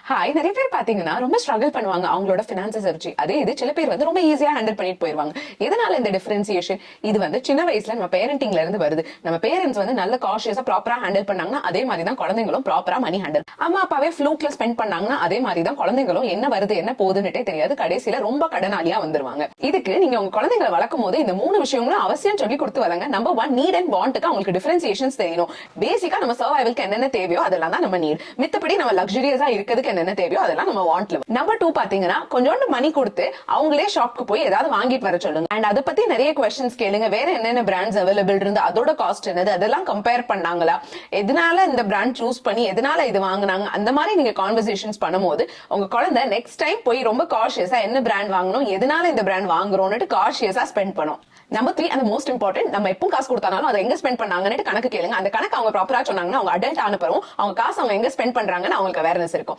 Hi, நிறைய பேர் பாத்தீங்கன்னா ரொம்ப ஸ்ட்ரகிள் பண்ணுவாங்க அவங்களோட பினான்சஸ் வச்சு. அதே இது சில பேர் வந்து ரொம்ப ஈஸியா ஹேண்டில் பண்ணிட்டு போயிருவாங்க. எதனால இந்த டிஃபரன்சியேஷன்? இது வந்து சின்ன வயசுல நம்ம பேரண்டிங்ல இருந்து வருது. நம்ம பேரண்ட்ஸ் வந்து நல்ல காஷியஸா ப்ராப்பரா ஹேண்டில் பண்ணாங்கன்னா அதே மாதிரி தான் குழந்தைங்களும் ப்ராப்பரா மணி ஹேண்டில். அம்மா அப்பாவே ஃப்ளூக்ல ஸ்பெண்ட் பண்ணாங்கன்னா அதே மாதிரி தான் குழந்தைங்களும் என்ன வருது என்ன போகுதுன்னுட்டே தெரியாது, கடைசியில ரொம்ப கடனாளியா வந்துருவாங்க. இதுக்கு நீங்க உங்க குழந்தைங்களை வளர்க்கும் போது இந்த 3 விஷயங்களும் அவசியம் சொல்லி கொடுத்து வளங்க. நம்பர் 1, நீட் அண்ட் வாண்ட்டுக்கு அவங்களுக்கு டிஃபரன்சியேஷன்ஸ் தெரியணும். பேசிக்கா நம்ம சர்வைவலுக்கு என்னென்ன தேவையோ அதெல்லாம் தான் நம்ம நீட். மித்தபடி நம்ம லக்ஸுரியஸா இருக்கிறதுக்கு என்னென்ன தேவையோ அதெல்லாம் நம்ம வாண்ட்ல. நம்பர் 2 பாத்தீங்கன்னா கொஞ்சோண்டு மணி கொடுத்து அவங்களே ஷாப்க்கு போய் ஏதாவது வாங்கிட்டு வர சொல்லுங்க. அண்ட் அதை பத்தி நிறைய क्वेश्चंस கேளுங்க. வேற என்னென்ன பிராண்ட்ஸ் அவைலபிள் இருந்து அதோட காஸ்ட் என்னது அதெல்லாம் கம்பேர் பண்ணாங்களா, எதனால இந்த பிராண்ட் சூஸ் பண்ணி எதனால இது வாங்குனாங்க, அந்த மாதிரி நீங்க கான்வர்சேஷன்ஸ் பண்ணும்போது உங்க குழந்தை நெக்ஸ்ட் டைம் போய் ரொம்ப காஷியஸா என்ன பிராண்ட் வாங்கணும், எதனால இந்த பிராண்ட் வாங்குறோம்னு காஷியஸா ஸ்பெண்ட் பண்ணும். நம்பர் 3 அந்த மோஸ்ட் இம்பார்ட்டன்ட், நம்ம எப்பவும் காசு கொடுத்தாலும் அதை எங்க ஸ்பெண்ட் பண்ணாங்கன்னு கணக்கு கேளுங்க. அந்த கணக்கு அவங்க ப்ராப்பரா சொன்னாங்கன்னா அவங்க அடல்ட் ஆன பிறகு அவங்க காசு அவங்க எங்க ஸ்பெண்ட் பண்றாங்கன்னு அவங்களுக்கு அவேர்னஸ் இருக்கும்.